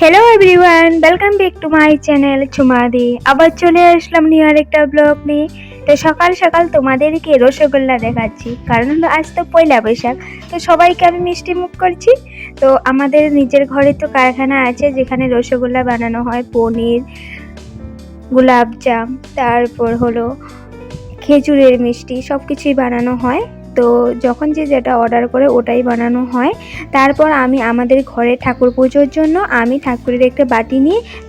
Hello everyone, welcome back to my channel চুমাদি। আবার চলে আসলাম নিউ আরেকটা ব্লগ নিয়ে। তো সকাল সকাল তোমাদেরকে রসগোল্লা দেখাচ্ছি, কারণ হলো আজ তো পয়লা বৈশাখ। তো সবাইকে আমি মিষ্টি মুখ করছি। তো আমাদের নিজের ঘরে তো কারখানা আছে যেখানে রসগোল্লা বানানো হয়, পনির, গোলাপজাম, তারপর হলো খেজুরের মিষ্টি, সব কিছুই বানানো হয়। তো যখন যে যেটা অর্ডার করে ওটাই বানানো হয়। তারপর আমি আমাদের ঘরে ঠাকুর পুজোর জন্য আমি ঠাকুরের একটা বাটি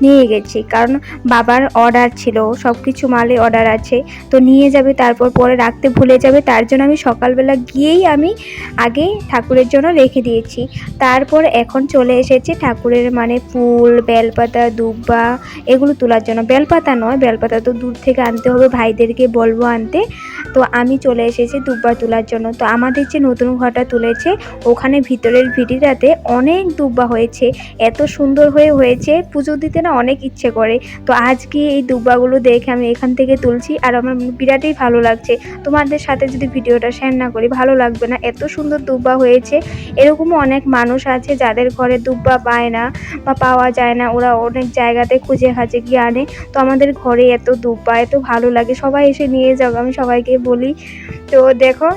নিয়ে গেছি, কারণ বাবার অর্ডার ছিল, সব কিছু মালে অর্ডার আছে, তো নিয়ে যাবে, তারপর পরে রাখতে ভুলে যাবে। তার জন্য আমি সকালবেলা গিয়েই আমি আগে ঠাকুরের জন্য রেখে দিয়েছি। তারপর এখন চলে এসেছি ঠাকুরের মানে ফুল, বেলপাতা, দুব্বা এগুলো তোলার জন্য। বেলপাতা নয়, বেলপাতা তো দূর থেকে আনতে হবে, ভাইদেরকে বলবো আনতে। তো আমি চলে এসেছি দুব্বা তোলার জন্য। তো আমাদের যে নতুন ঘরটা তুলেছে ওখানে ভিতরের ভিটিটাতে অনেক দুব্বা হয়েছে, এত সুন্দর হয়েছে, পুজো দিতে না অনেক ইচ্ছে করে। তো আজকে এই দুব্বাগুলো দেখে আমি এখান থেকে তুলছি, আর আমার বিরাটই ভালো লাগছে। তোমাদের সাথে যদি ভিডিওটা শেয়ার না করি ভালো লাগবে না, এত সুন্দর দুব্বা হয়েছে। এরকমও অনেক মানুষ আছে যাদের ঘরে দুব্বা পায় না বা পাওয়া যায় না, ওরা অনেক জায়গাতে খুঁজে খাজে গিয়ে আনে। তো আমাদের ঘরে এত দুব্বা, এত ভালো লাগে, সবাই এসে নিয়ে যাবে, আমি সবাইকে বলি। তো দেখো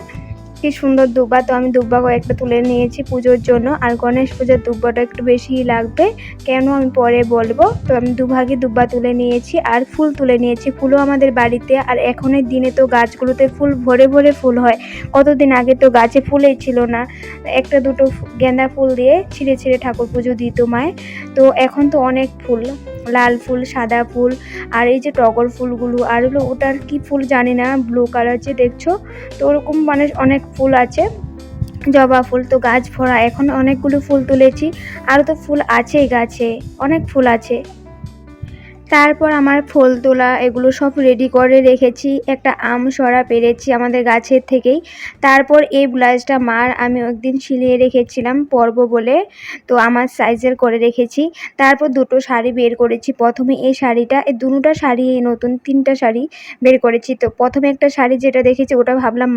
কি সুন্দর দুব্বা। তো আমি দুব্বা কয়েকটা তুলে নিয়েছি পুজোর জন্য, আর গণেশ পুজোর দুব্বাটা একটু বেশিই লাগবে, কেন আমি পরে বলবো। তো আমি দুভাগে দুব্বা তুলে নিয়েছি আর ফুল তুলে নিয়েছি। ফুলও আমাদের বাড়িতে, আর এখনের দিনে তো গাছগুলোতে ফুল ভরে ভরে ফুল হয়। কতদিন আগে তো গাছে ফুলেই ছিল না, একটা দুটো গেঁদা ফুল দিয়ে ছিঁড়ে ছিঁড়ে ঠাকুর পুজো দিত মায়। তো এখন তো অনেক ফুল, লাল ফুল, সাদা ফুল, আর এই যে টগর ফুলগুলো, আর হলো ওটার কি ফুল জানি না, ব্লু কালার যে দেখছো। তো ওরকম মানে অনেক ফুল আছে, জবা ফুল। তো গাছ ভরা, এখন অনেকগুলো ফুল তুলেছি, আরও তো ফুল আছেই গাছে, অনেক ফুল আছে। তারপর আমার ফুল তোলা এগুলো সব রেডি করে রেখেছি। একটা আম সরা পেরেছি আমাদের গাছের থেকেই। তারপর এই ব্লাউজটা মার আমি একদিন সিলিয়ে রেখেছিলাম পরবো বলে, তো আমার সাইজের করে রেখেছি। তারপর দুটো শাড়ি বের করেছি। প্রথমে এই শাড়িটা, এই দুটো শাড়ি, এই নতুন 3টা শাড়ি বের করেছি। তো প্রথমে একটা শাড়ি যেটা দেখেছি ওটা ভাবলাম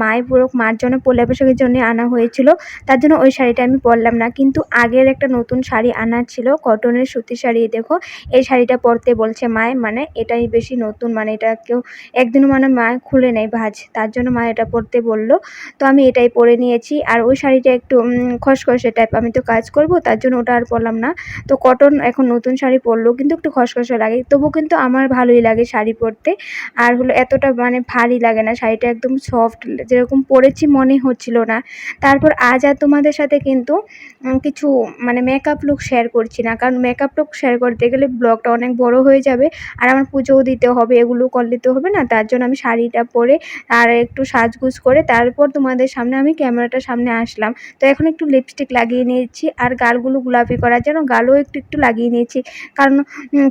মার জন্য পয়লা বৈশাখের জন্য আনা হয়েছিল, তার জন্য ওই শাড়িটা আমি পরলাম না। কিন্তু আগের একটা নতুন শাড়ি আনা ছিল, কটনের সুতি শাড়ি। দেখো এই শাড়িটা পরতে বলছে মায়, মানে এটাই বেশি নতুন, মানে এটা কেউ একদিনও মানে মা খুলে নেয় ভাঁজ, তার জন্য মা এটা পরতে বললো। তো আমি এটাই পরে নিয়েছি। আর ওই শাড়িটা একটু খসখসে টাইপ, আমি তো কাজ করব তার জন্য ওটা আর পরলাম না। তো কটন এখন নতুন শাড়ি পরলেও কিন্তু একটু খসখসে লাগে, তবু কিন্তু আমার ভালোই লাগে শাড়ি পরতে। আর হলো এতটা মানে ভারী লাগে না, শাড়িটা একদম সফট, যেরকম পরেছি মনে হচ্ছিল না। তারপর আজ আর তোমাদের সাথে কিন্তু কিছু মানে মেকআপ লুক শেয়ার করছি না, কারণ মেকআপ লুক শেয়ার করতে গেলে ব্লগটা অনেক বড় হয়ে যাবে, আর আমার পুজোও দিতে হবে, এগুলো করলে তো হবে না। তার জন্য আমি শাড়িটা পরে আর একটু সাজগুজ করে তারপর তোমাদের সামনে আমি ক্যামেরাটার সামনে আসলাম। তো এখন একটু লিপস্টিক লাগিয়ে নিয়েছি, আর গালগুলো গোলাপি করার জন্য গালও একটু একটু লাগিয়ে নিয়েছি, কারণ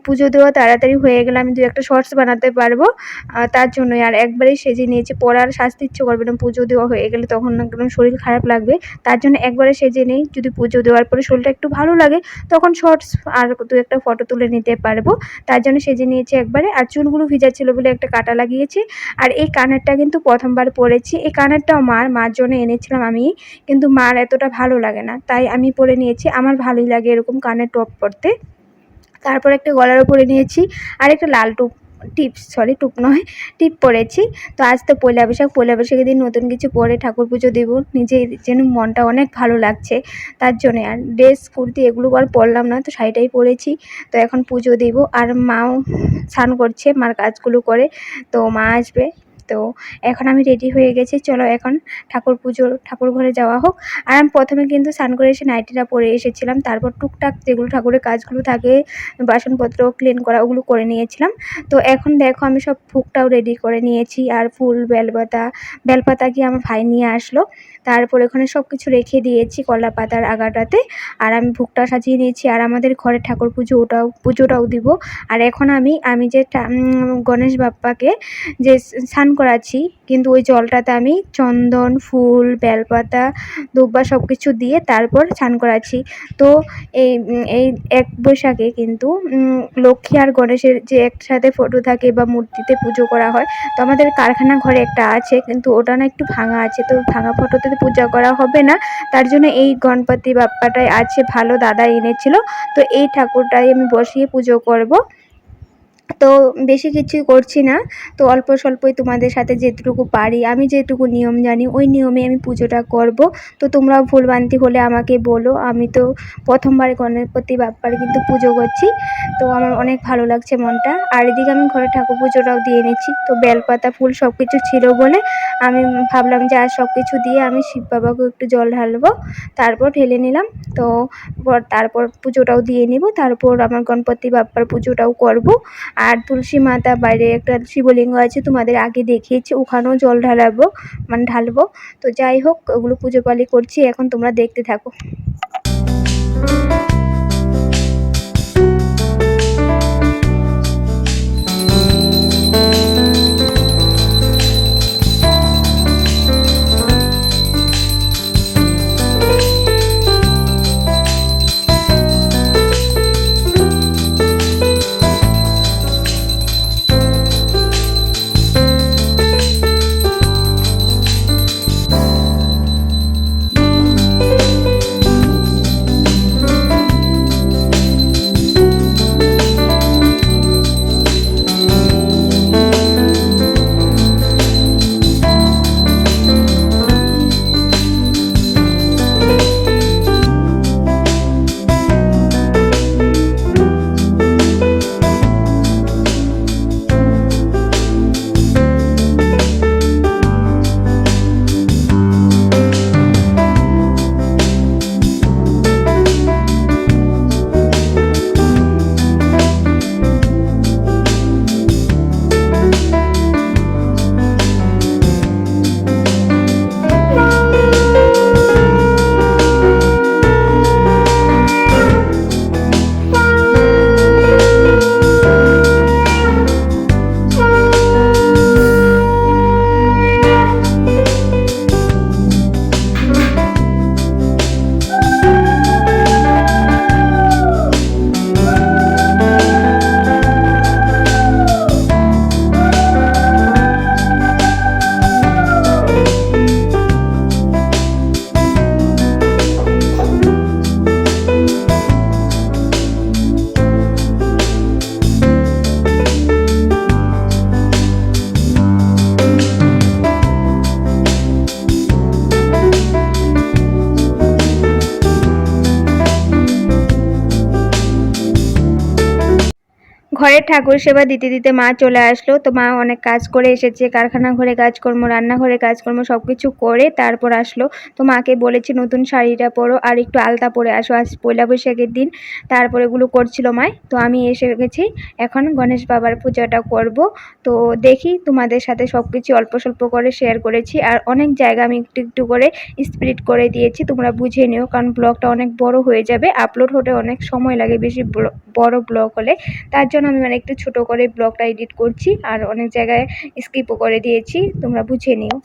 পুজো দেওয়া তাড়াতাড়ি হয়ে গেলে আমি 2-একটা শর্টস বানাতে পারবো, তার জন্যই। আর একবারেই সেজে নিয়েছি, পরে আর সাজতে ইচ্ছে করবে না, পুজো দেওয়া হয়ে গেলে তখন একদম শরীর খারাপ লাগবে। তার জন্য একবারে সেজে নেই, যদি পুজো দেওয়ার পরে শরীরটা একটু ভালো লাগে তখন শর্টস আর 2-একটা ফটো তুলে নিতে পারবো, তার জন্য সেজে নিয়েছি একবারে। আর চুলগুলো ভিজা ছিল বলে একটা কাটা লাগিয়েছি। আর এই কানেরটা কিন্তু প্রথমবার পরেছি, এই কানেরটাও মার জন্য এনেছিলাম আমি, কিন্তু মার এতটা ভালো লাগে না, তাই আমি পরে নিয়েছি। আমার ভালোই লাগে এরকম কানের টপ পরতে। তারপর একটা গলার উপরে নিয়েছি, আর একটা লাল টুপ নয়, টিপ পরেছি। তো আজ তো পয়লা বৈশাখ, পয়লা বৈশাখের দিন নতুন কিছু পরে ঠাকুর পুজো দেবো, নিজের যেন মনটা অনেক ভালো লাগছে তার জন্যে। আর ড্রেস কুর্তি এগুলো আর পরলাম না, তো শাড়িটাই পরেছি। তো এখন পুজো দেবো, আর মাও স্নান করছে, মার কাজগুলো করে, তো মা আসবে। তো এখন আমি রেডি হয়ে গেছি, চলো এখন ঠাকুর ঘরে যাওয়া হোক। আর আমি প্রথমে কিন্তু স্নান করে এসে নাইটিটা পরে এসেছিলাম, তারপর টুকটাক যেগুলো ঠাকুরের কাজগুলো থাকে, বাসনপত্র ক্লিন করা, ওগুলো করে নিয়েছিলাম। তো এখন দেখো আমি সব ভোগটাও রেডি করে নিয়েছি, আর ফুল, বেলপাতা কি আমার ভাই নিয়ে আসলো। তারপর এখানে সব কিছু রেখে দিয়েছি কলা পাতার আগাটাতে, আর আমি ভোগটা সাজিয়ে নিয়েছি। আর আমাদের ঘরে ঠাকুর পুজোটাও দিব। আর এখন আমি যে গণেশ বাপ্পাকে যে স্নান করাচ্ছি, কিন্তু ওই জলটাতে আমি চন্দন, ফুল, বেলপাতা, দুব্বা সব কিছু দিয়ে তারপর স্নান করাচ্ছি। তো এই এক বৈশাখে কিন্তু লক্ষ্মী আর গণেশের যে একসাথে ফটো থাকে বা মূর্তিতে পুজো করা হয়। তো আমাদের কারখানা ঘরে একটা আছে, কিন্তু ওটা না একটু ভাঙা আছে, তো ভাঙা ফটোতে তো পূজা করা হবে না। তার জন্য এই গণপতি বাপ্পাটাই আছে, ভালো দাদা এনেছিল। তো এই ঠাকুরটাই আমি বসিয়ে পুজো করব। তো বেশি কিছুই করছি না, তো অল্প স্বল্পই তোমাদের সাথে যেটুকু পারি, আমি যেটুকু নিয়ম জানি ওই নিয়মে আমি পুজোটা করব। তো তোমরাও ভুলভ্রান্তি হলে আমাকে বলো। আমি তো প্রথমবার গণপতি বাপ্পার কিন্তু পুজো করছি, তো আমার অনেক ভালো লাগছে মনটা। আর এদিকে আমি ঘরে ঠাকুর পুজোটাও দিয়ে নিচ্ছি। তো বেলপাতা, ফুল সব কিছু ছিল বলে আমি ভাবলাম যে আর সব কিছু দিয়ে আমি শিব বাবাকে একটু জল ঢালবো, তারপর ঢেলে নিলাম। তো তারপর পুজোটাও দিয়ে নিব, তারপর আমার গণপতি বাপ্পার পুজোটাও করব। আর তুলসী মাতা বাইরে একটা শিবলিঙ্গ আছে, তোমাদের আগে দেখিয়েছি, ওখানেও জল ঢালাবো, মানে ঢালবো। তো যাই হোক, ওগুলো পুজো পালি করছি, এখন তোমরা দেখতে থাকো। ঘরের ঠাকুর সেবা দিতে দিতে মা চলে আসলো। তো মা অনেক কাজ করে এসেছে, কারখানা ঘরে কাজকর্ম, রান্নাঘরে কাজকর্ম সব কিছু করে তারপর আসলো। তো মাকে বলেছি নতুন শাড়িটা পরো আর একটু আলতা পরে আসো, আজ পয়লা বৈশাখের দিন। তারপর এগুলো করছিল মায়। তো আমি এসে গেছি, এখন গণেশ বাবার পূজাটা করব। তো দেখি, তোমাদের সাথে সব কিছু অল্প স্বল্প করে শেয়ার করেছি, আর অনেক জায়গা আমি একটু একটু করে স্প্লিট করে দিয়েছি, তোমরা বুঝে নিও, কারণ ব্লগটা অনেক বড় হয়ে যাবে, আপলোড হতে অনেক সময় লাগে বেশি বড় ব্লগ হলে। তার জন্য আমি মানে একটু ছোট করে ব্লগটা এডিট করছি, আর অনেক জায়গায় স্কিপও করে দিয়েছি, তোমরা বুঝে নিও।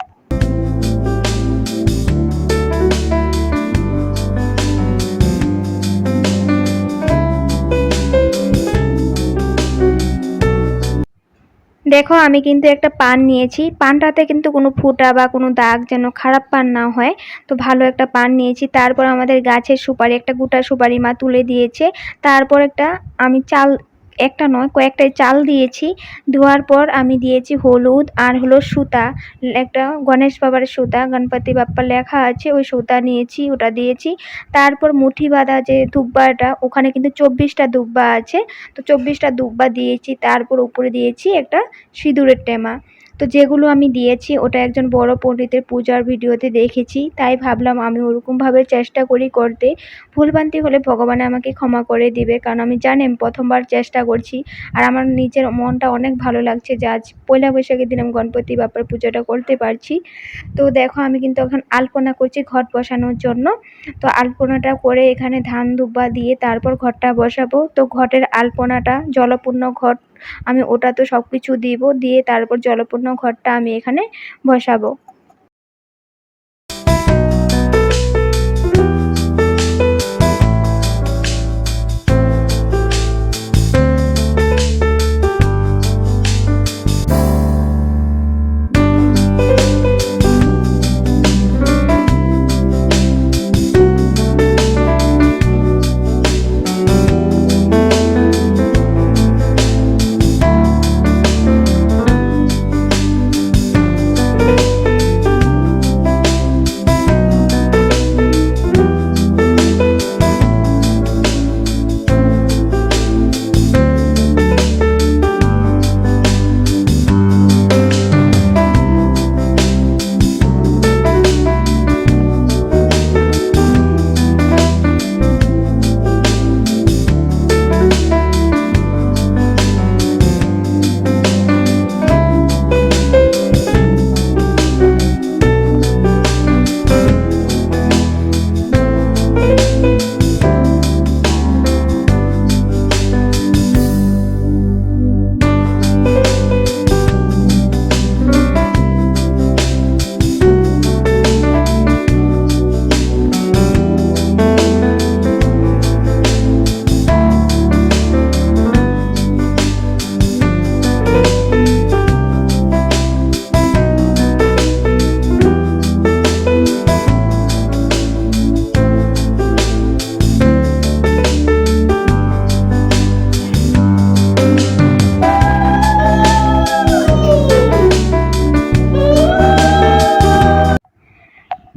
দেখো, আমি কিন্তু একটা পান নিয়েছি, পানটাতে কিন্তু কোনো ফুটা বা কোনো দাগ যেন খারাপ পান না হয়, তো ভালো একটা পান নিয়েছি। তারপর আমাদের গাছের সুপারি, একটা গোটা সুপারি মা তুলে দিয়েছে। তারপর আমি চাল, একটা নয় কয়েকটাই চাল দিয়েছি। দেওয়ার পর আমি দিয়েছি হলুদ আর হলো সুতা, একটা গণেশ বাবার সুতা, গণপতি বাপ্পা লেখা আছে ওই সুতা নিয়েছি, ওটা দিয়েছি। তারপর মুঠি বাঁধা যে দুব্বাটা, ওখানে কিন্তু 24টা দুব্বা আছে, তো 24টা দুব্বা দিয়েছি। তারপর উপরে দিয়েছি একটা সিঁদুরের টেমা। তো যেগুলো আমি দিয়েছি ওটা একজন বড় পণ্ডিতের পূজার ভিডিওতে দেখেছি, তাই ভাবলাম আমি ওরকমভাবে চেষ্টা করি করতে। ভুলভ্রান্তি হলে ভগবান আমাকে ক্ষমা করে দিবে, কারণ আমি জানি আমি প্রথমবার চেষ্টা করছি। আর আমার নিজের মনটা অনেক ভালো লাগছে যে আজ পয়লা বৈশাখের দিন আমি গণপতি বাপ্পার পুজোটা করতে পারছি। তো দেখো, আমি কিন্তু এখন আলপনা করছি ঘট বসানোর জন্য। তো আলপনাটা করে এখানে ধান দুব্বা দিয়ে তারপর ঘরটা বসাবো। তো ঘটের আলপনাটা জলপূর্ণ ঘট আমি ওটা তো সব কিছু দিব, দিয়ে তারপর জলপূর্ণ ঘরটা আমি এখানে বসাবো।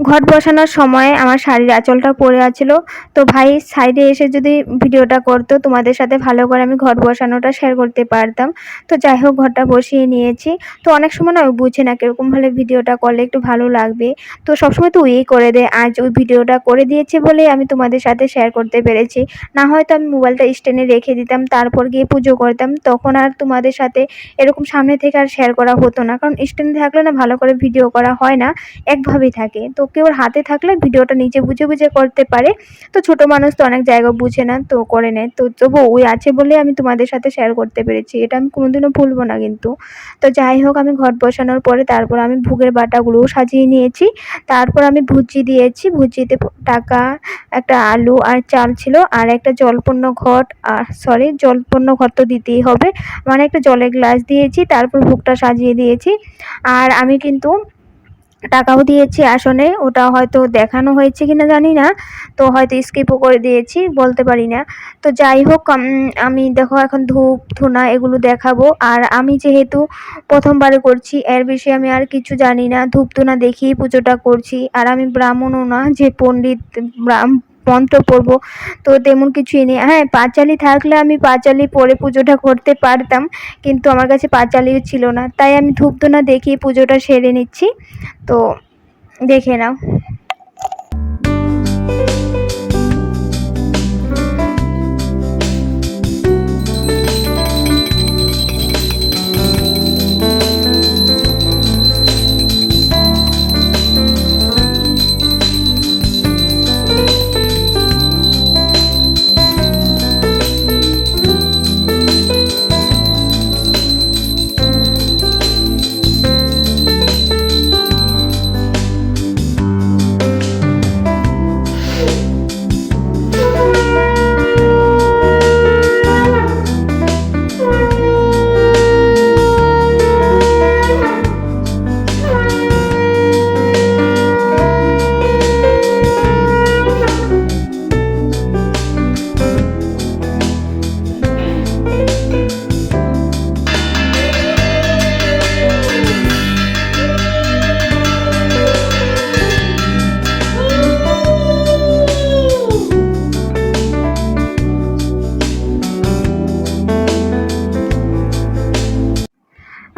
ঘট বসানোর সময় আমার শাড়ির আঁচলটা পড়ে আছিল, তো ভাই সাইডে এসে যদি ভিডিওটা করতো তোমাদের সাথে ভালো করে আমি ঘট বসানোটা শেয়ার করতে পারতাম। তো যাই হোক ঘরটা বসিয়ে নিয়েছি। তো অনেক সময় না বুঝে না কীরকমভাবে ভিডিওটা করলে একটু ভালো লাগবে, তো সবসময় তো ওই করে দেয়। আজ ওই ভিডিওটা করে দিয়েছে বলে আমি তোমাদের সাথে শেয়ার করতে পেরেছি, না হয়তো আমি মোবাইলটা স্ট্যান্ডে রেখে দিতাম, তারপর গিয়ে পুজো করতাম, তখন আর তোমাদের সাথে এরকম সামনে থেকে আর শেয়ার করা হতো না। কারণ স্ট্যান্ডে থাকলে না ভালো করে ভিডিও করা হয় না, একভাবেই থাকে। তো কেউ হাতে থাকলে ভিডিওটা নিজে বুঝে বুঝে করতে পারে। তো ছোট মানুষ তো অনেক জায়গা বুঝে না, তো করে নেয়। তো তবু ওই আছে বলে আমি তোমাদের সাথে শেয়ার করতে পেরেছি, এটা আমি কোনোদিনও ভুলবো না কিন্তু। তো যাই হোক আমি ঘট বসানোর পরে তারপর আমি ভোগের বাটাগুলোও সাজিয়ে নিয়েছি। তারপর আমি ভুজি দিয়েছি, ভুজিতে টাকা, একটা আলু আর চাল ছিল, আর একটা জলপূর্ণ ঘট, আর সরি জলপূর্ণ ঘট তো দিতেই হবে, মানে একটা জলের গ্লাস দিয়েছি। তারপর ভোগটা সাজিয়ে দিয়েছি। আর আমি কিন্তু টাকাও দিয়েছি আসনে, ওটা হয়তো দেখানো হয়েছে কিনা জানি না, তো হয়তো স্কিপও করে দিয়েছি, বলতে পারি না। তো যাই হোক আমি দেখো এখন ধূপ ধুনা এগুলো দেখাবো। আর আমি যেহেতু প্রথমবারে করছি, এর বিষয়ে আমি আর কিছু জানি না, ধূপ ধুনা দেখিয়ে পুজোটা করছি। আর আমি ব্রাহ্মণও না যে পণ্ডিত মন্ত্র পড়বো, তো তেমন কিছুই নেই। হ্যাঁ, পাঁচালি থাকলে আমি পাঁচালি পরে পুজোটা করতে পারতাম, কিন্তু আমার কাছে পাঁচালিও ছিল না, তাই আমি ধূপ ধুনা দেখিয়ে পুজোটা সেরে নিচ্ছি। তো দেখে নাও।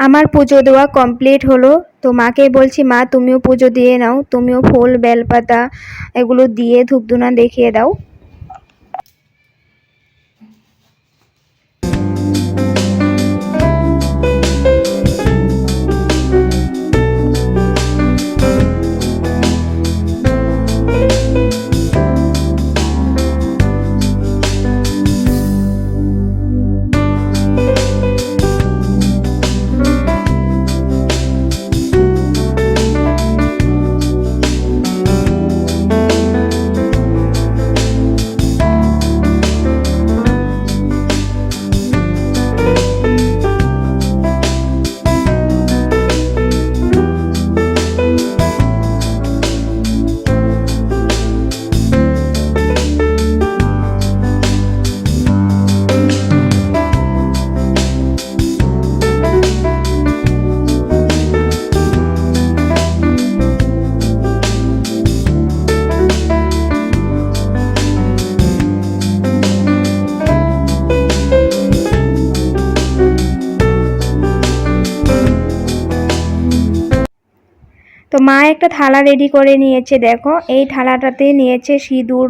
আমার পুজো দেওয়া কমপ্লিট হলো। তো মাকে বলছি, মা তুমিও পুজো দিয়ে নাও, তুমিও ফুল বেলপাতা এগুলো দিয়ে ধূপধুনা দেখিয়ে দাও। তো মা একটা থালা রেডি করে নিয়েছে, দেখো এই থালাটাতে নিয়েছে সিঁদুর,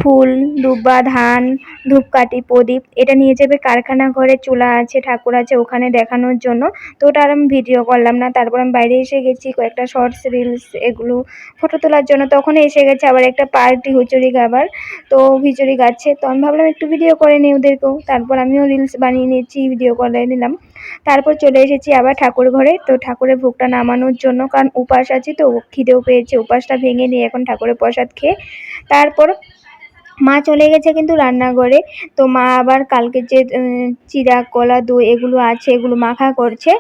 ফুল, দুব্বা, ধান, ধূপকাঠি, প্রদীপ। এটা নিয়ে যাবে কারখানা ঘরে, চুলা আছে, ঠাকুর আছে, ওখানে দেখানোর জন্য। তো ওটা আর আমি ভিডিও করলাম না। তারপর আমি বাইরে এসে গেছি কয়েকটা শর্টস, রিলস এগুলো ফটো তোলার জন্য। তখন এসে গেছে আবার একটা পার্টি হুচুরি গাবার, তো খিচুড়ি গাচ্ছে। তো আমি ভাবলাম একটু ভিডিও করে নিই ওদেরকেও। তারপর আমিও রিলস বানিয়ে নিয়েছি, ভিডিও করে নিলাম। তারপর চলে এসেছি আবার ঠাকুর ঘরে। তো ঠাকুরের ভোগটা নামানোর জন্য, কারণ উপাস আছি তো খিদেও পেয়েছে। উপাসটা ভেঙে নিয়ে এখন ঠাকুরের প্রসাদ খেয়ে তারপর মা চলে গেছে কিন্তু রান্নাঘরে। তো মা আবার কালকে যে চিড়া, কলা, দই এগুলো আছে, এগুলো মাখা করছে।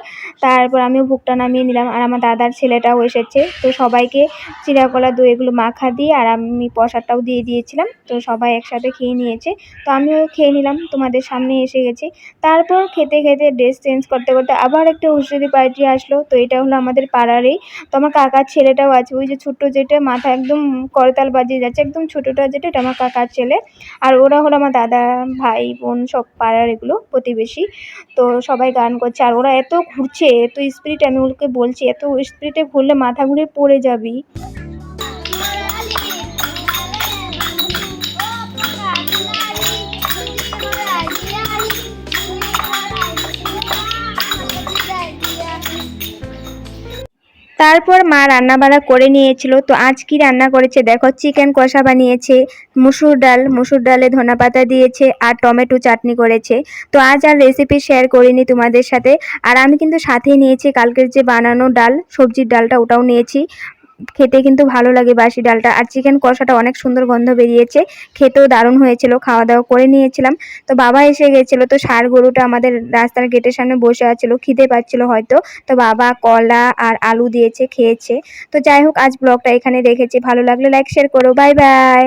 তারপর আমিও ভোগটা নামিয়ে নিলাম, আর আমার দাদার ছেলেটাও এসেছে। তো সবাইকে চিড়া, কলা, দই এগুলো মাখা দিয়ে আর আমি প্রসাদটাও দিয়ে দিয়েছিলাম। তো সবাই একসাথে খেয়ে নিয়েছে। তো আমিও খেয়ে নিলাম, তোমাদের সামনে এসে গেছি। তারপর খেতে খেতে ড্রেস চেঞ্জ করতে করতে আবার একটা হুঁচড়ি পার্টি আসলো। তো এটা হলো আমাদের পাড়ারই। তো আমার কাকার ছেলেটাও আছে, ওই যে ছোট্ট যেটা মাথা একদম করতাল বাজিয়ে যাচ্ছে, একদম ছোটোটা যেটা, এটা আমার কাকার ছেলে। আর ওরা হলো আমার দাদা, ভাই, বোন, সব পাড়ার এগুলো প্রতিবেশী। তো সবাই গান করছে, আর ওরা এত ঘুরছে, এত স্পিড, আমি ওকে বলছি এত স্পিডে ঘুরলে মাথা ঘুরে পড়ে যাবি। তারপর মা রান্নাবাড়া করে নিয়েছিল। তো আজ কি রান্না করেছে দেখো, চিকেন কষা বানিয়েছে, মুসুর ডালে ধনেপাতা দিয়েছে, আর টমেটো চাটনি করেছে। তো আজ আর রেসিপি শেয়ার করিনি তোমাদের সাথে। আর আমি কিন্তু সাথেই নিয়েছি কালকের যে বানানো ডাল, সবজির ডালটা, ওটাও নিয়েছি। খেতে কিন্তু ভালো লাগে বাসি ডালটা। আর চিকেন কষাটা অনেক সুন্দর গন্ধ বেরিয়েছে, খেতেও দারুণ হয়েছিল। খাওয়া দাওয়া করে নিয়েছিলাম। তো বাবা এসে গেছিল। তো ষাঁড় গরুটা আমাদের রাস্তার গেটের সামনে বসে আছিল, খিদে পাচ্ছিল হয়তো। তো বাবা কলা আর আলু দিয়েছে, খেয়েছে। তো যাই হোক, আজ ব্লগটা এখানে রেখেছি। ভালো লাগলে লাইক শেয়ার করো। Bye bye.